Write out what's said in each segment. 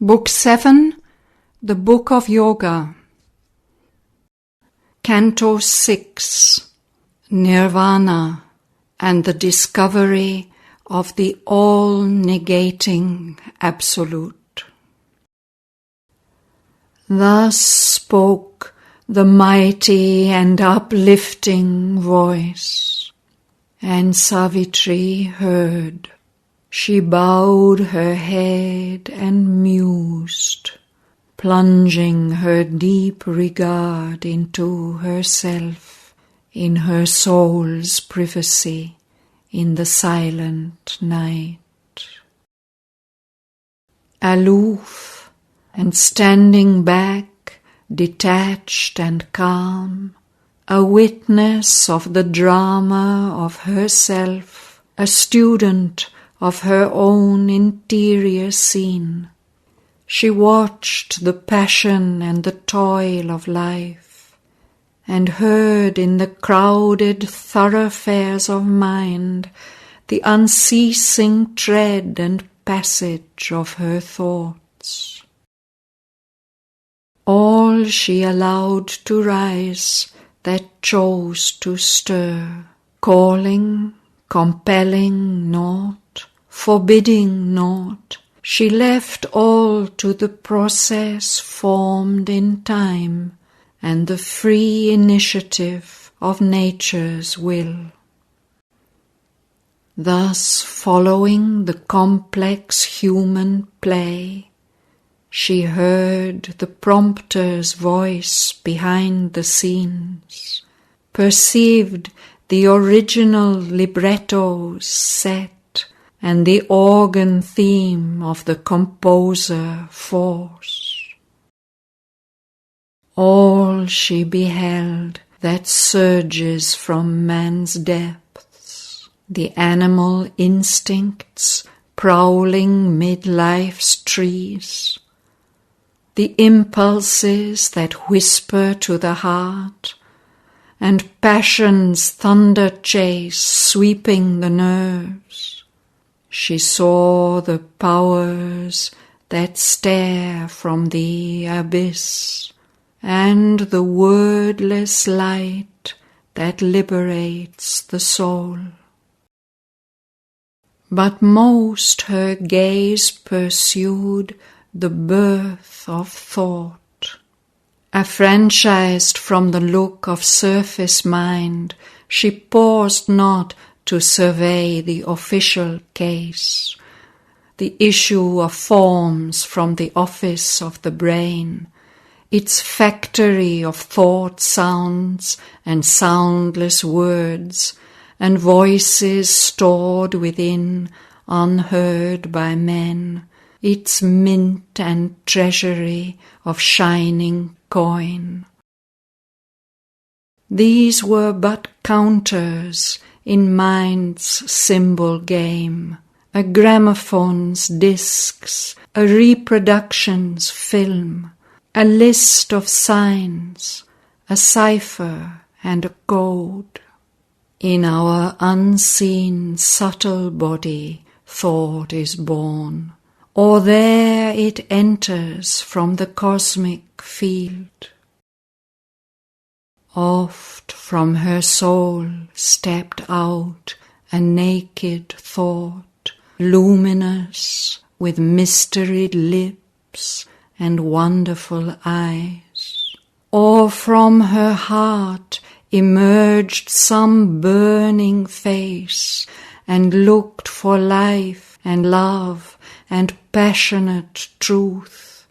Book 7, the Book of Yoga. Canto 6, Nirvana and the discovery of the all-negating Absolute. Thus spoke the mighty and uplifting voice, and Savitri heard. She bowed her head and mused, plunging her deep regard into herself, in her soul's privacy, in the silent night. Aloof and standing back, detached and calm, a witness of the drama of herself, a student of her own interior scene. She watched the passion and the toil of life, and heard in the crowded thoroughfares of mind the unceasing tread and passage of her thoughts. All she allowed to rise that chose to stir, calling, compelling naught, forbidding naught, she left all to the process formed in time and the free initiative of nature's will. Thus, following the complex human play, she heard the prompter's voice behind the scenes, perceived the original librettos set, and the organ theme of the composer force. All she beheld that surges from man's depths, the animal instincts prowling mid life's trees, the impulses that whisper to the heart, and passion's thunder chase sweeping the nerves. She saw the powers that stare from the abyss, and the wordless light that liberates the soul. But most her gaze pursued the birth of thought. Affranchised from the look of surface mind, she paused not to survey the official case, the issue of forms from the office of the brain, its factory of thought sounds and soundless words, and voices stored within, unheard by men, its mint and treasury of shining coin. These were but counters in mind's symbol game, a gramophone's discs, a reproduction's film, a list of signs, a cipher and a code. In our unseen subtle body thought is born, or there it enters from the cosmic field. Oft from her soul stepped out a naked thought, luminous with mysteried lips and wonderful eyes. Or from her heart emerged some burning face, and looked for life and love and passionate truth,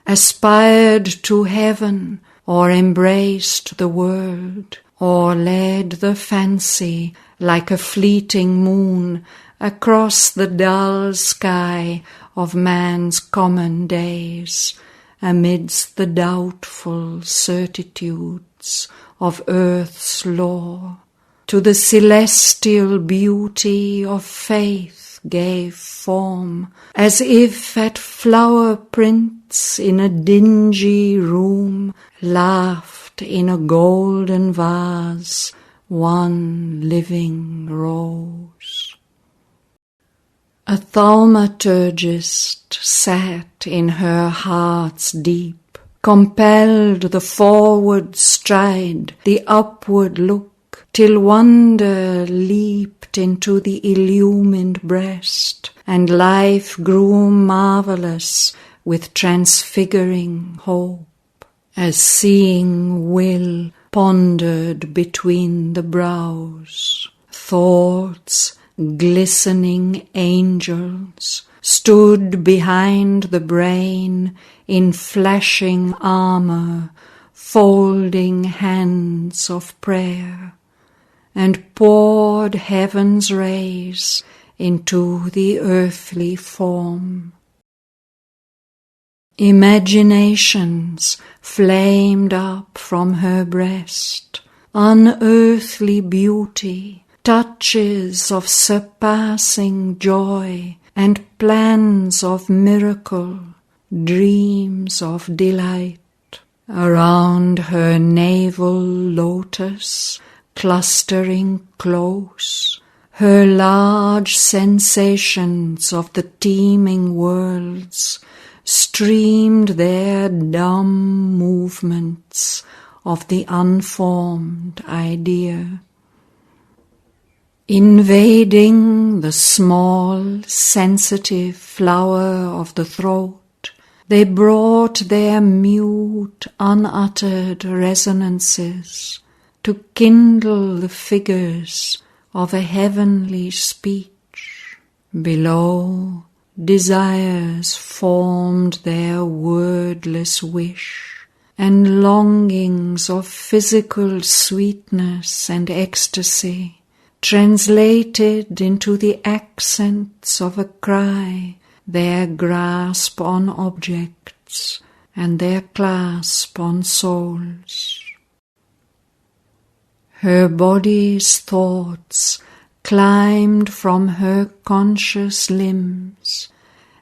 aspired to heaven, or embraced the world, or led the fancy like a fleeting moon across the dull sky of man's common days, amidst the doubtful certitudes of earth's law, to the celestial beauty of faith gave form, as if at flower prints in a dingy room laughed in a golden vase one living rose. A thaumaturgist sat in her heart's deep, compelled the forward stride, the upward look, till wonder leaped into the illumined breast, and life grew marvelous with transfiguring hope, as seeing will pondered between the brows. Thoughts, glistening angels, stood behind the brain in flashing armor, folding hands of prayer, and poured heaven's rays into the earthly form. Imaginations flamed up from her breast, unearthly beauty, touches of surpassing joy, and plans of miracle, dreams of delight. Around her navel lotus, clustering close, her large sensations of the teeming worlds streamed their dumb movements of the unformed idea. Invading the small, sensitive flower of the throat, they brought their mute, unuttered resonances to kindle the figures of a heavenly speech. Below, desires formed their wordless wish, and longings of physical sweetness and ecstasy translated into the accents of a cry, their grasp on objects and their clasp on souls. Her body's thoughts climbed from her conscious limbs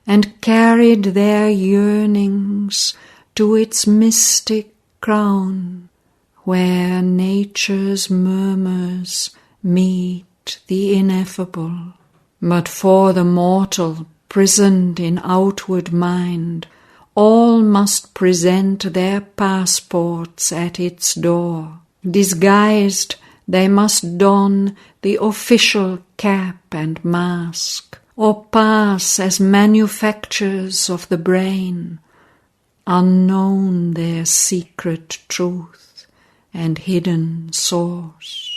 and carried their yearnings to its mystic crown, where nature's murmurs meet the ineffable. But for the mortal prisoned in outward mind, all must present their passports at its door. Disguised, they must don the official cap and mask, or pass as manufactures of the brain, unknown their secret truth and hidden source.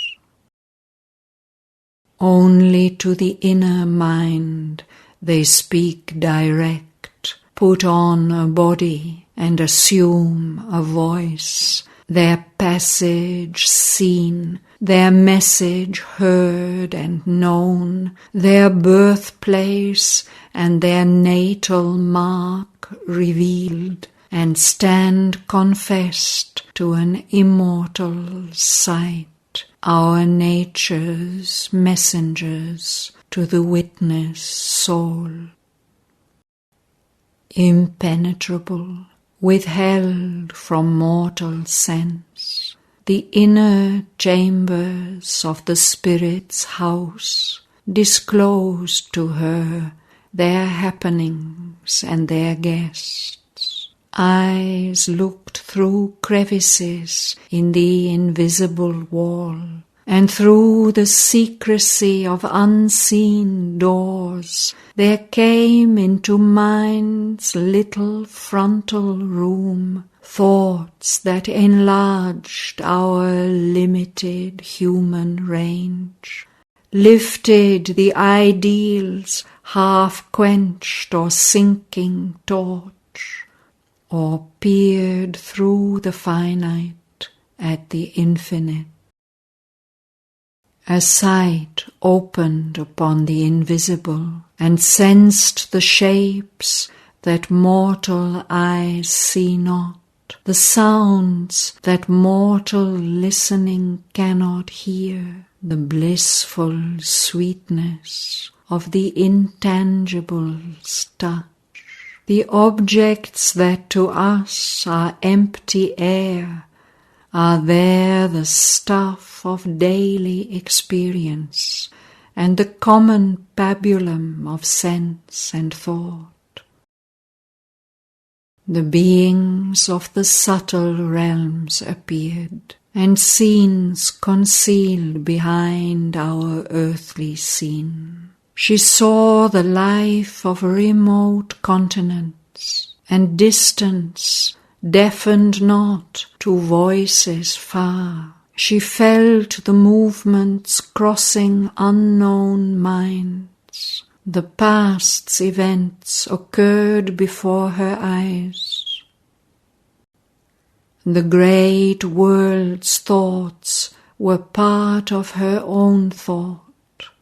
Only to the inner mind they speak direct, put on a body and assume a voice, their passage seen, their message heard and known, their birthplace and their natal mark revealed, and stand confessed to an immortal sight, our nature's messengers to the witness soul. Impenetrable, withheld from mortal sense, the inner chambers of the spirit's house disclosed to her their happenings and their guests. Eyes looked through crevices in the invisible wall, and through the secrecy of unseen doors there came into mind's little frontal room thoughts that enlarged our limited human range, lifted the ideal's half-quenched or sinking torch, or peered through the finite at the infinite. A sight opened upon the invisible, and sensed the shapes that mortal eyes see not, the sounds that mortal listening cannot hear, the blissful sweetness of the intangible's touch. The objects that to us are empty air are there the stuff of daily experience, and the common pabulum of sense and thought. The beings of the subtle realms appeared, and scenes concealed behind our earthly scene. She saw the life of remote continents, and distance deafened not to voices far. She felt the movements crossing unknown minds. The past's events occurred before her eyes. The great world's thoughts were part of her own thought.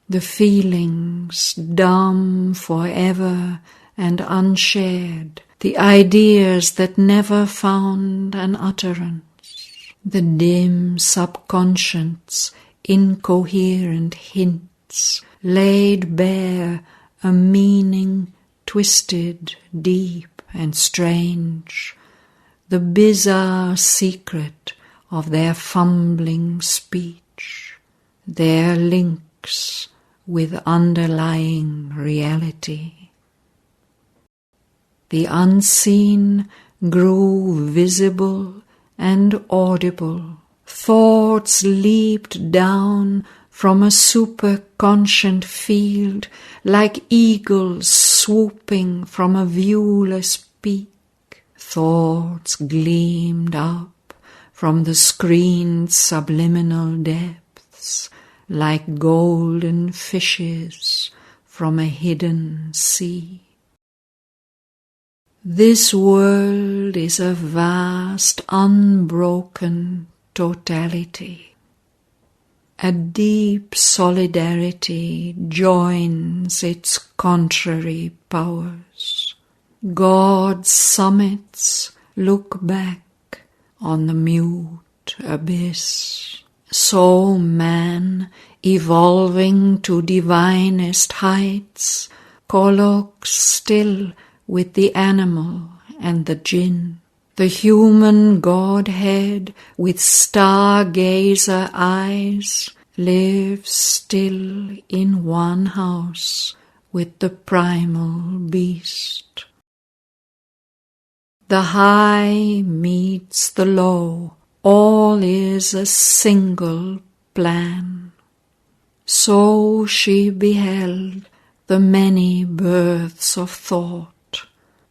The feelings dumb forever and unshared, the ideas that never found an utterance, the dim subconscious incoherent hints laid bare a meaning twisted, deep and strange, the bizarre secret of their fumbling speech, their links with underlying reality. The unseen grew visible and audible. Thoughts leaped down from a superconscient field like eagles swooping from a viewless peak. Thoughts gleamed up from the screened subliminal depths like golden fishes from a hidden sea. This world is a vast, unbroken totality. A deep solidarity joins its contrary powers. God's summits look back on the mute abyss. So man, evolving to divinest heights, colloques still with the animal and the jinn. The human Godhead with stargazer eyes lives still in one house with the primal beast. The high meets the low, all is a single plan. So she beheld the many births of thought,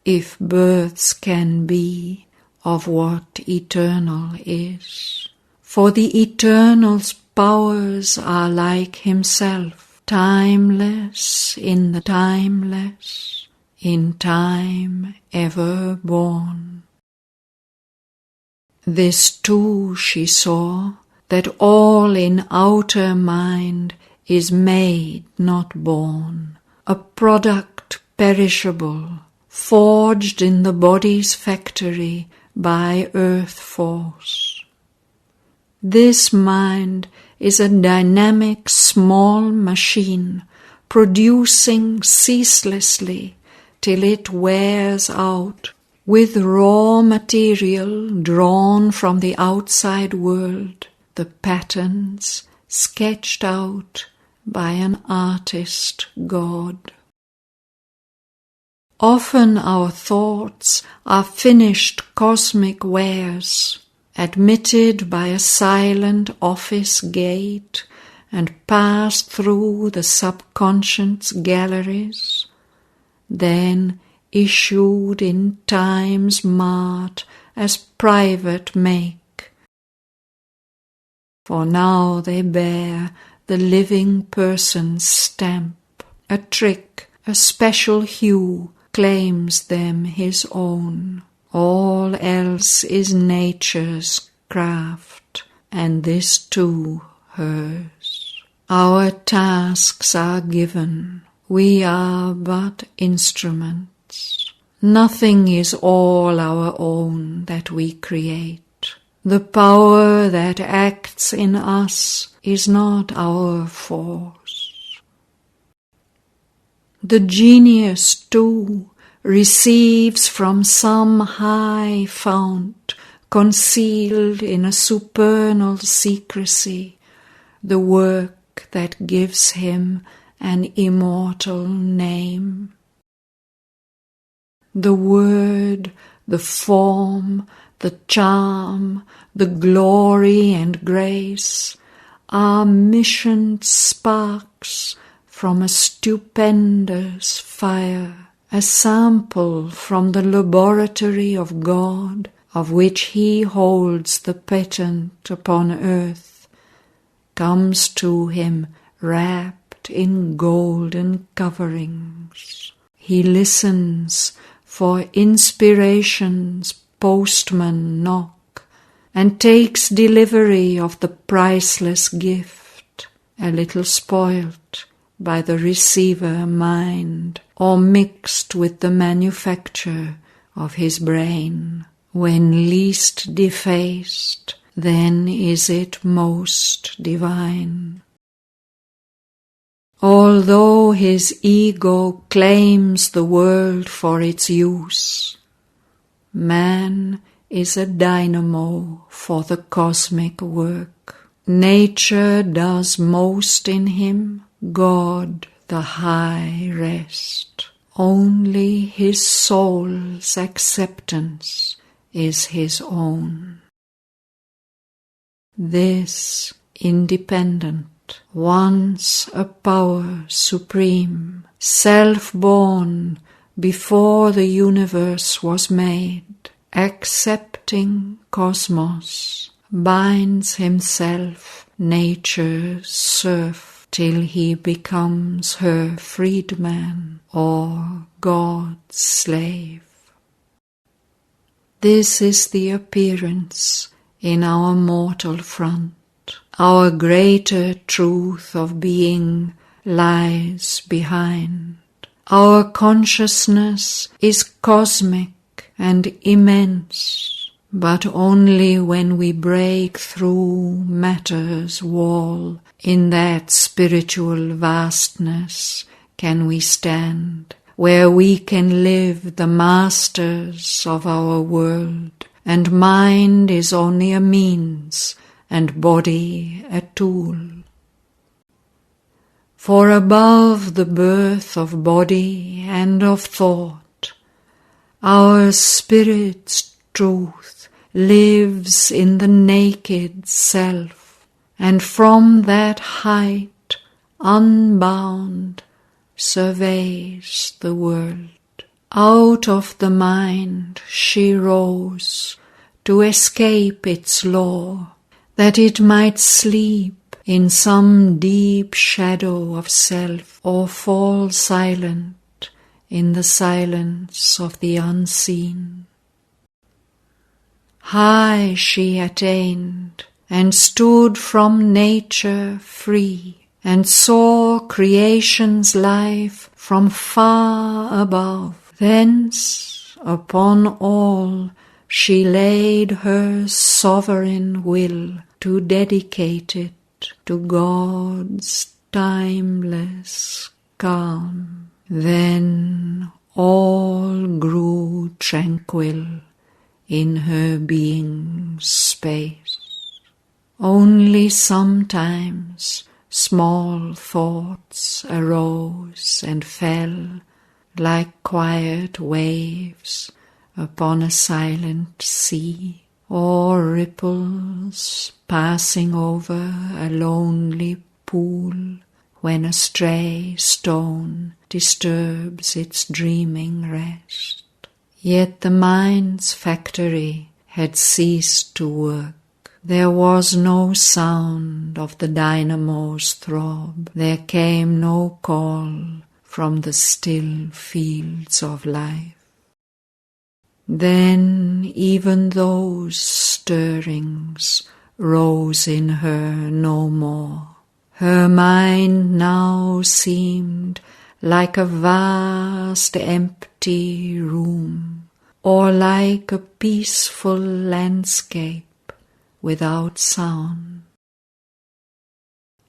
if births can be of what eternal is. For the eternal's powers are like himself, timeless in the timeless, in time ever born. This too she saw, that all in outer mind is made, not born, a product perishable, forged in the body's factory by earth force. This mind is a dynamic small machine, producing ceaselessly till it wears out, with raw material drawn from the outside world, the patterns sketched out by an artist god. Often our thoughts are finished cosmic wares, admitted by a silent office gate and passed through the subconscious galleries, then issued in time's mart as private make. For now they bear the living person's stamp. A trick, a special hue claims them his own. All else is nature's craft, and this too hers. Our tasks are given, we are but instruments. Nothing is all our own that we create. The power that acts in us is not our force. The genius, too, receives from some high fount, concealed in a supernal secrecy, the work that gives him an immortal name. The word, the form, the charm, the glory and grace are missioned sparks from a stupendous fire, a sample from the laboratory of God, of which he holds the patent upon earth, comes to him wrapped in golden coverings. He listens for inspiration's postman knock, and takes delivery of the priceless gift, a little spoilt by the receiver mind, or mixed with the manufacture of his brain. When least defaced, then is it most divine. Although his ego claims the world for its use, man is a dynamo for the cosmic work. Nature does most in him, God the high rest. Only his soul's acceptance is his own. This independent, once a power supreme, self-born before the universe was made, accepting cosmos, binds himself nature's serf till he becomes her freedman or God's slave. This is the appearance in our mortal front. Our greater truth of being lies behind. Our consciousness is cosmic and immense, but only when we break through matter's wall, in that spiritual vastness can we stand, where we can live the masters of our world, and mind is only a means, and body a tool. For above the birth of body and of thought, our spirit's truth lives in the naked self, and from that height, unbound, surveys the world. Out of the mind she rose to escape its law, that it might sleep in some deep shadow of self, or fall silent in the silence of the unseen. High she attained, and stood from nature free, and saw creation's life from far above. Thence upon all she laid her sovereign will, to dedicate it to God's timeless calm. Then all grew tranquil in her being's space. Only sometimes small thoughts arose and fell like quiet waves upon a silent sea, or ripples passing over a lonely pool, when a stray stone disturbs its dreaming rest. Yet the mind's factory had ceased to work. There was no sound of the dynamo's throb. There came no call from the still fields of life. Then even those stirrings rose in her no more. Her mind now seemed like a vast empty room, or like a peaceful landscape without sound.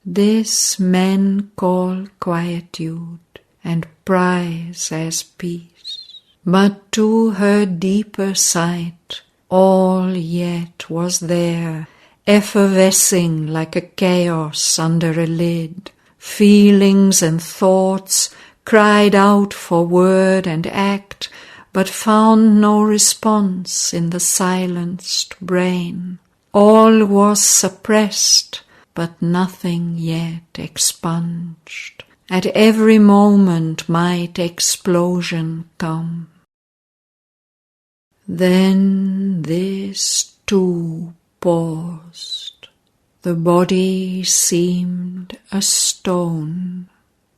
This men call quietude and prize as peace, but to her deeper sight all yet was there, effervescing like a chaos under a lid, Feelings and thoughts cried out for word and act, but found no response in the silenced brain. All was suppressed, but nothing yet expunged. At every moment might explosion come. Then this too paused. The body seemed a stone.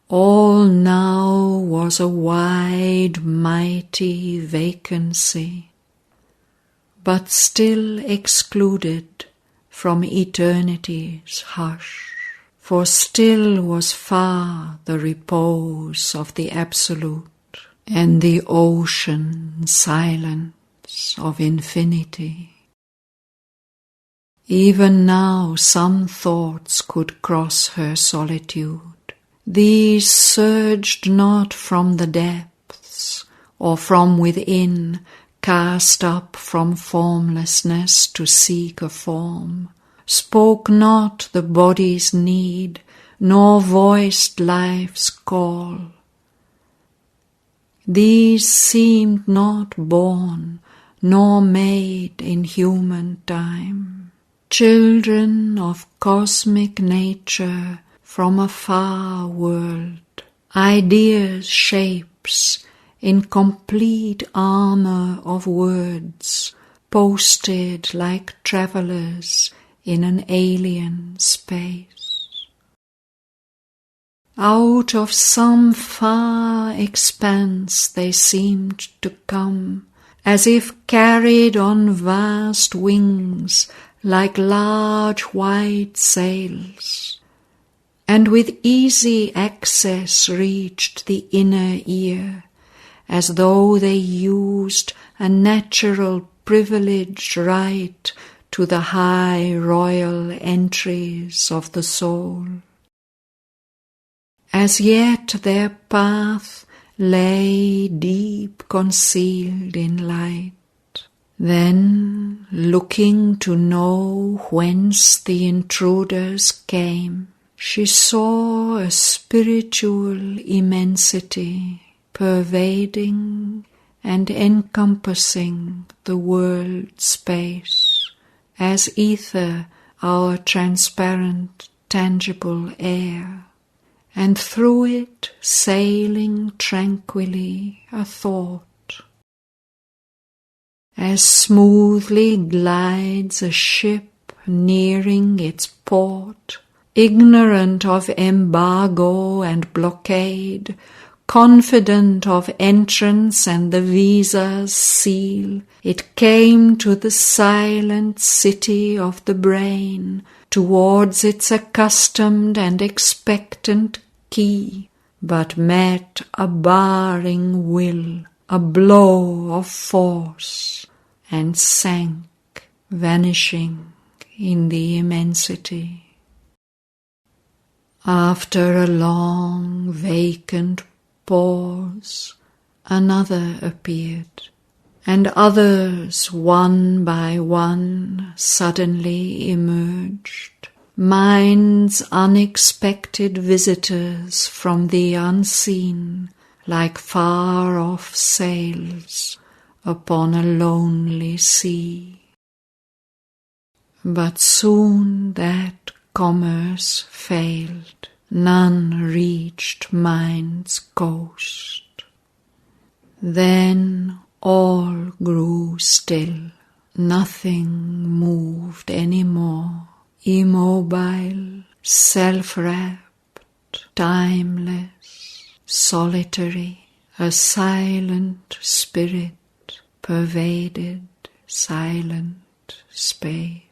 All now was a wide, mighty vacancy, but still excluded from eternity's hush, for still was far the repose of the Absolute and the ocean silence of infinity. Even now some thoughts could cross her solitude. These surged not from the depths, or from within, cast up from formlessness to seek a form, spoke not the body's need, nor voiced life's call. These seemed not born, nor made in human time, children of cosmic nature from a far world, ideas, shapes, in complete armor of words, posted like travelers in an alien space. Out of some far expanse they seemed to come, as if carried on vast wings like large white sails, and with easy access reached the inner ear, as though they used a natural privileged right to the high royal entries of the soul. As yet their path lay deep concealed in light. Then, looking to know whence the intruders came, she saw a spiritual immensity pervading and encompassing the world space, as ether our transparent, tangible air, and through it sailing tranquilly a thought. As smoothly glides a ship nearing its port, ignorant of embargo and blockade, confident of entrance and the visa's seal, it came to the silent city of the brain, towards its accustomed and expectant key, but met a barring will, a blow of force, and sank, vanishing in the immensity. After a long, vacant pause, another appeared, and others, one by one, suddenly emerged, minds unexpected visitors from the unseen, like far-off sails upon a lonely sea. But soon that commerce failed, none reached mind's coast. Then all grew still, nothing moved any more, immobile, self-wrapped, timeless, solitary, a silent spirit pervaded silent space.